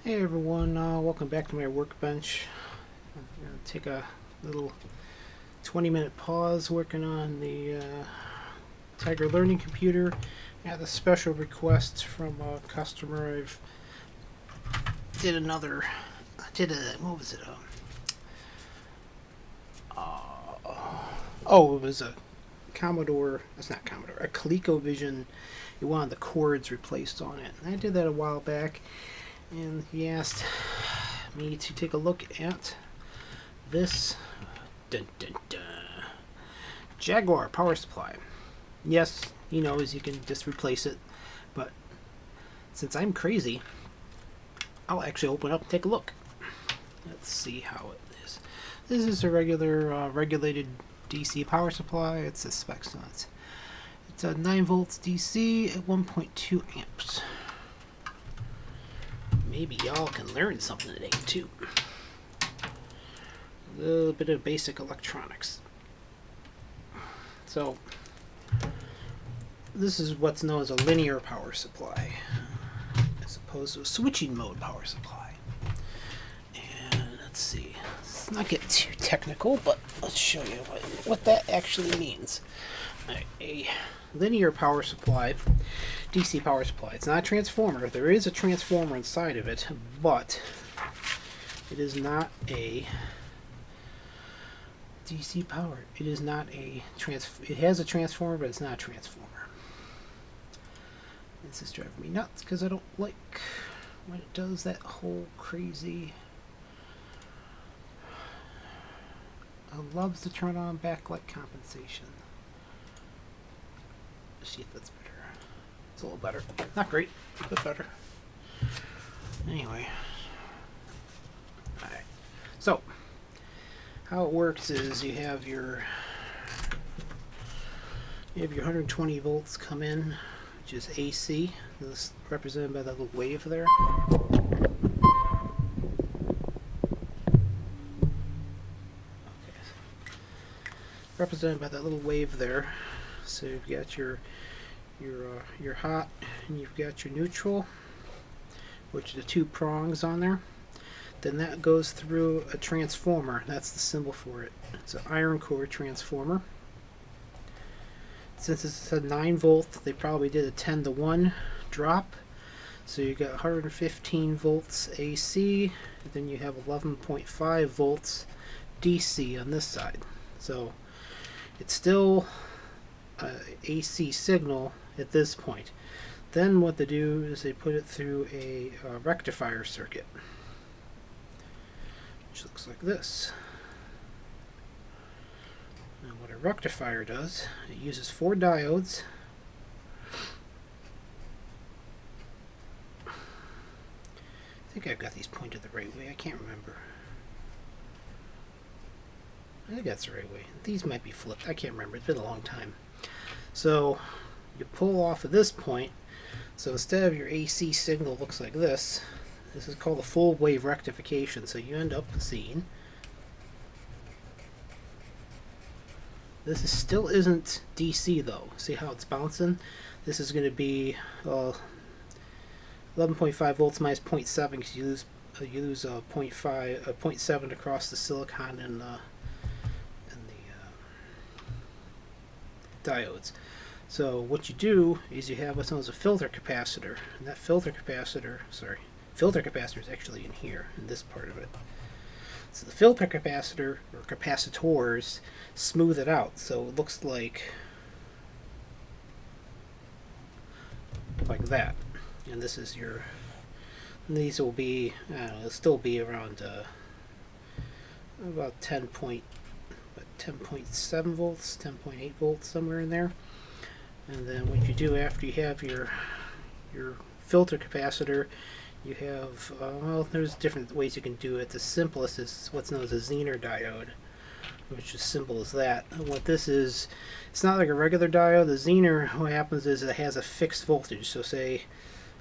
Hey everyone, welcome back to my workbench. I'm going to take a little 20-minute pause working on the Tiger Learning computer. I had a special request from a customer. What was it? It was a Commodore, that's not Commodore, a ColecoVision. He wanted the cords replaced on it. And I did that a while back, and he asked me to take a look at this dun, dun, dun, Jaguar power supply. Yes, he knows you can just replace it, but since I'm crazy, I'll actually open up and take a look. Let's see how it is. This is a regular regulated DC power supply. It's a specs on it. It's a 9 volts DC at 1.2 amps. Maybe y'all can learn something today too. A little bit of basic electronics. So this is what's known as a linear power supply, as opposed to a switching mode power supply. And let's see, let's not get too technical, but let's show you what that actually means. A linear power supply, DC power supply, it's not a transformer. There is a transformer inside of it, but it is not a DC power. It is not a it has a transformer, but it's not a transformer. This is driving me nuts because I don't like when it does that whole crazy. It loves to turn on backlight compensation. Let's see if that's better. It's a little better. Not great, but better. Anyway. Alright. So, how it works is you have your 120 volts come in, which is AC. This is represented by that little wave there. Okay. Represented by that little wave there. So you've got your hot, and you've got your neutral, which are the two prongs on there. Then that goes through a transformer. That's the symbol for it. It's an iron core transformer. Since it's a 9 volt, they probably did a 10-to-1 drop. So you got 115 volts AC, and then you have 11.5 volts DC on this side. So it's still AC signal at this point. Then what they do is they put it through a rectifier circuit, which looks like this. Now what a rectifier does, it uses 4 diodes. I think I've got these pointed the right way. I can't remember. I think that's the right way. These might be flipped. I can't remember. It's been a long time. So you pull off of this point. So instead of your AC signal looks like this, this is called a full wave rectification. So you end up seeing this still isn't DC though. See how it's bouncing? This is going to be 11.5 volts minus 0.7 because you lose 0.7 across the silicon and the diodes. So what you do is you have what's known as a filter capacitor, and that filter capacitor is actually in here, in this part of it. So the filter capacitor, or capacitors, smooth it out, so it looks like that. And this is your, these will be, it'll still be around about 10.7 volts, 10.8 volts, somewhere in there. And then what you do after you have your filter capacitor, you have, well, there's different ways you can do it. The simplest is what's known as a Zener diode, which is simple as that. And what this is, it's not like a regular diode. The Zener, what happens is it has a fixed voltage. So say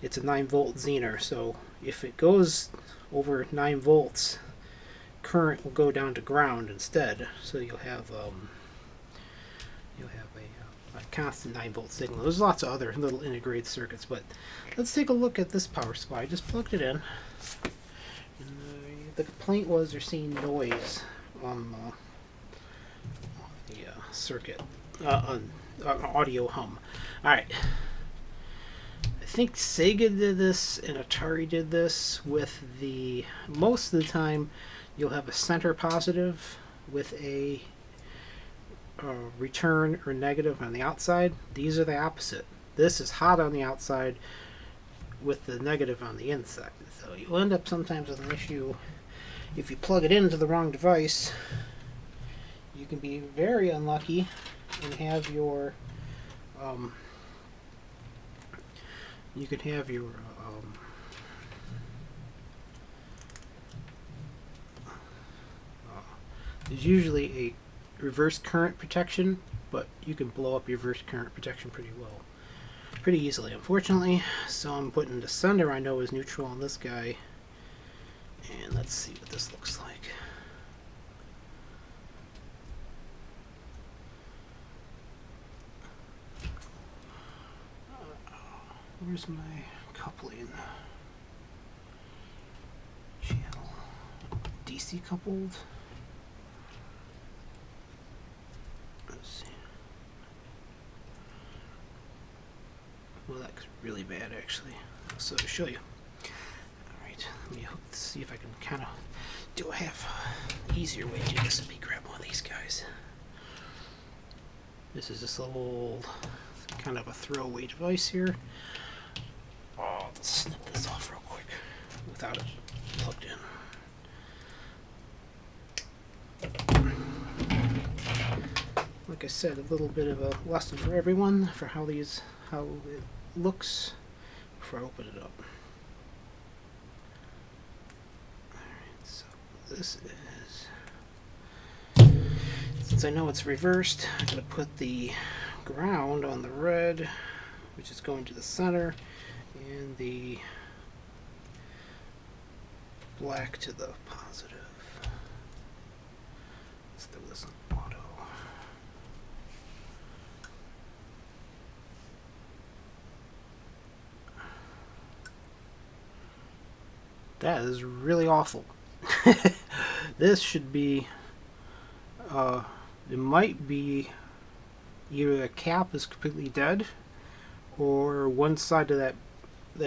it's a 9 volt Zener. So if it goes over 9 volts, current will go down to ground instead. So you'll have a a constant 9-volt signal. There's lots of other little integrated circuits, but let's take a look at this power supply. I just plugged it in. And, the complaint was they're seeing noise on the circuit, audio hum. Alright. I think Sega did this and Atari did this with the... Most of the time you'll have a center positive with a return or negative on the outside. These are the opposite. This is hot on the outside with the negative on the inside. So you'll end up sometimes with an issue if you plug it into the wrong device. You can be very unlucky and have your you could have your there's usually a reverse current protection, but you can blow up your reverse current protection pretty easily, unfortunately. So I'm putting the sender I know is neutral on this guy, and let's see what this looks like. Where's my coupling? Channel DC coupled. Let's see. Well, that's really bad actually. So to show you. Alright, let me see if I can kind of do a half easier way to do this. Let me grab one of these guys. This is this little kind of a throwaway device here. Oh, let's snip this off real quick without it plugged in. Like I said, a little bit of a lesson for everyone for how it looks before I open it up. Alright, so this is, since I know it's reversed, I'm going to put the ground on the red, which is going to the center, and the black to the positive. Let's throw this on auto. That is really awful. This should be, it might be either the cap is completely dead or one side of that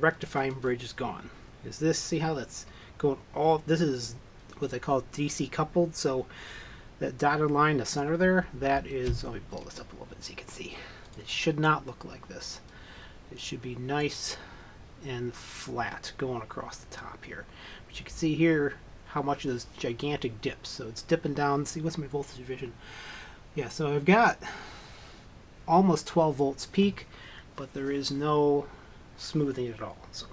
rectifying bridge is gone. Is this, see how that's going all, this is what they call DC coupled, so that dotted line in the center there, that is, let me blow this up a little bit so you can see. It should not look like this. It should be nice and flat going across the top here. But you can see here how much of those gigantic dips. So it's dipping down. See, what's my voltage division? Yeah, so I've got almost 12 volts peak, but there is no smoothing at all. So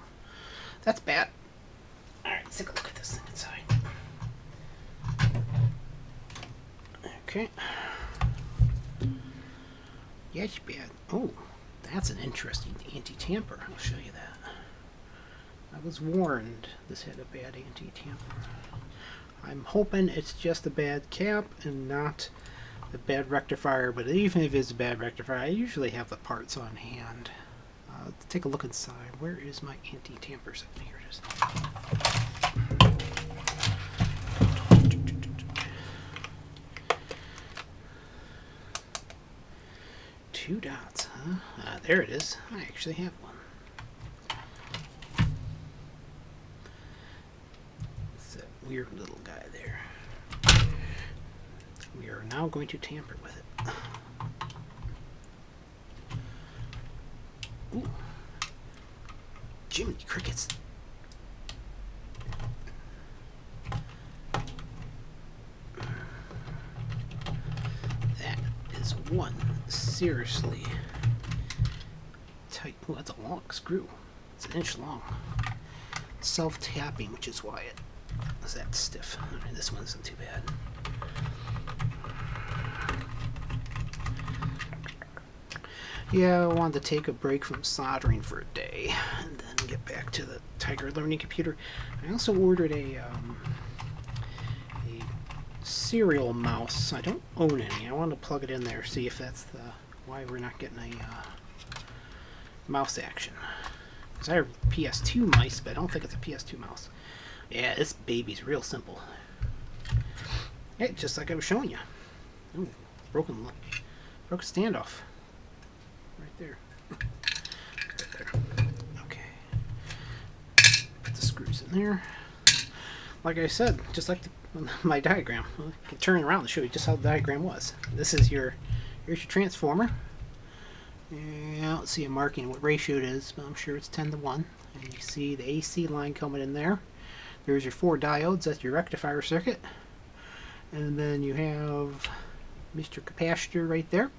that's bad. Alright, let's take a look at this thing inside. Okay. Yeah, it's bad. Oh, that's an interesting anti-tamper. I'll show you that. I was warned this had a bad anti-tamper. I'm hoping it's just a bad cap and not a bad rectifier, but even if it's a bad rectifier, I usually have the parts on hand. Let's take a look inside. Where is my anti-tamper set? Here it is. Two dots, huh? There it is. I actually have one. It's that weird little guy there. We are now going to tamper with it. Ooh. Jiminy crickets. That is one seriously tight. Oh, that's a long screw. It's an inch long. Self-tapping, which is why it is that stiff. I mean, this one isn't too bad. Yeah, I wanted to take a break from soldering for a day and then get back to the Tiger Learning computer. I also ordered a serial mouse. I don't own any. I want to plug it in there, see if that's the why we're not getting a mouse action. Because I have PS2 mice, but I don't think it's a PS2 mouse. Yeah, this baby's real simple. Yeah, just like I was showing you. Ooh, broken standoff. Right there. Right there. Okay. Put the screws in there. Like I said, just like my diagram. I can turn around to show you just how the diagram was. This is here's your transformer. And I don't see a marking what ratio it is, but I'm sure it's 10 to 1. And you see the AC line coming in there. There's your 4 diodes, that's your rectifier circuit. And then you have Mr. Capacitor right there.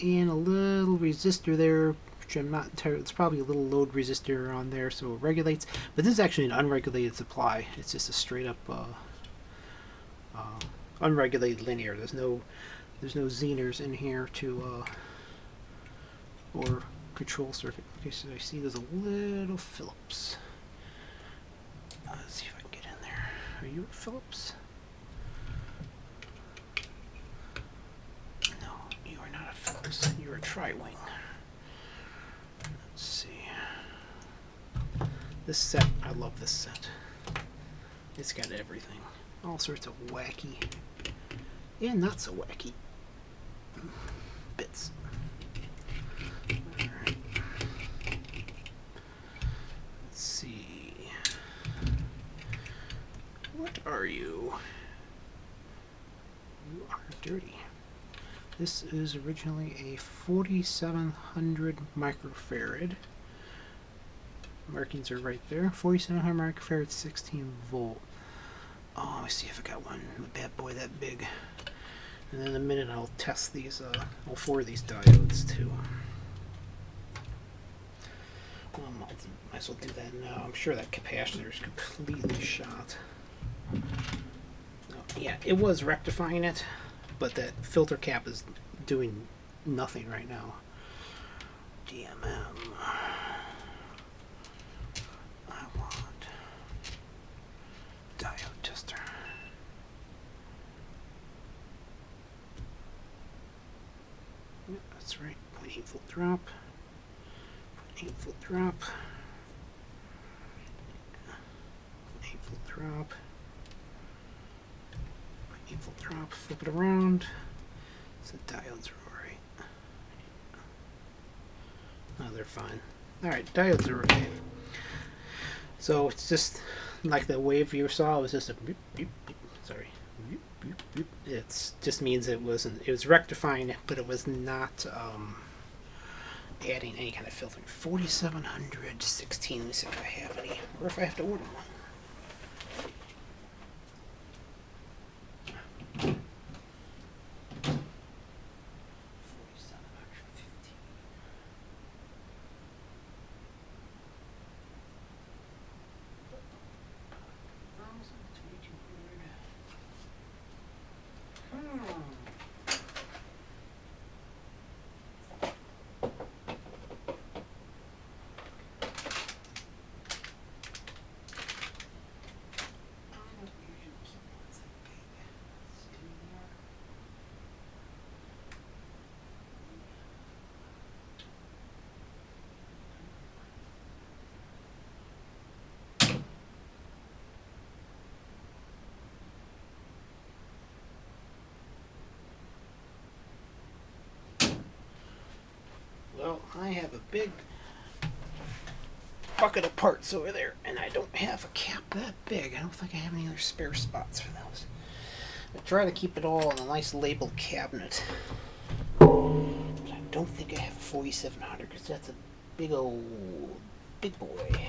And a little resistor there, which I'm not entirely, it's probably a little load resistor on there, so it regulates. But this is actually an unregulated supply. It's just a straight up unregulated linear. There's no Zeners in here to or control circuit. Okay, so I see there's a little Phillips. Let's see if I can get in there. Are you at Phillips? No, you are not at Phillips. You're a Tri-Wing. Let's see. This set, I love this set. It's got everything. All sorts of wacky and not so wacky bits. Alright. Let's see. What are you? You are dirty. This is originally a 4700 microfarad. Markings are right there. 4700 microfarad, 16 volt. Oh, let me see if I got one, a bad boy that big. And in a minute I'll test these, all 4 of these diodes too. Might as well do that now. I'm sure that capacitor is completely shot. Yeah, it was rectifying it, but that filter cap is doing nothing right now. DMM. I want diode tester. Yep, that's right. 0.8 volt drop. 0.8 volt drop. 8 volt drop. 8 volt drop. Flip it around. So the diodes are alright. Oh, they're fine. Alright, diodes are okay. So it's just like the wave you saw. It was just a beep, beep, beep. Sorry. Beep, beep, beep. It just means it was rectifying it, but it was not adding any kind of filtering. 4716. Let me see if I have any, or if I have to order one. Well, I have a big bucket of parts over there, and I don't have a cap that big. I don't think I have any other spare spots for those. I try to keep it all in a nice labeled cabinet. But I don't think I have a 4700 because that's a big boy.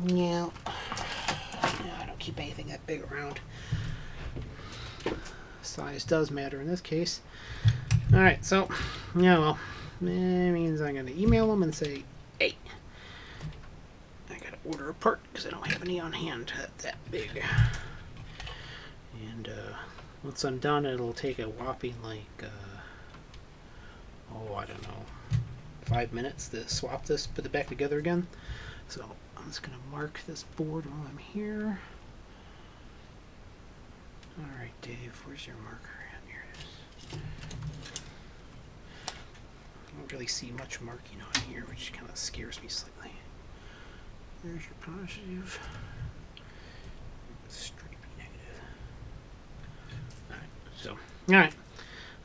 Yeah. I don't keep anything that big around. Size does matter in this case. Alright, so, yeah, well, that means I'm going to email them and say, hey, I got to order a part because I don't have any on hand that big. And once I'm done, it'll take a whopping, like, I don't know, 5 minutes to swap this, put it back together again. So I'm just going to mark this board while I'm here. Alright, Dave, where's your marker? Here it is. don't really see much marking on here, which kind of scares me slightly. There's your positive. Straight negative. Alright, so, alright.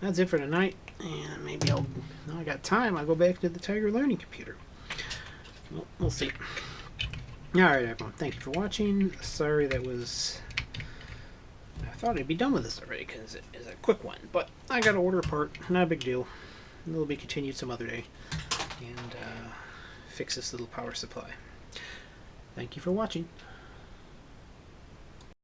That's it for tonight. And maybe now I got time, I'll go back to the Tiger Learning Computer. Well, we'll see. Alright, everyone. Thank you for watching. Sorry that was... I thought I'd be done with this already because it is a quick one. But I got to order a part. Not a big deal. It'll be continued some other day. And fix this little power supply. Thank you for watching.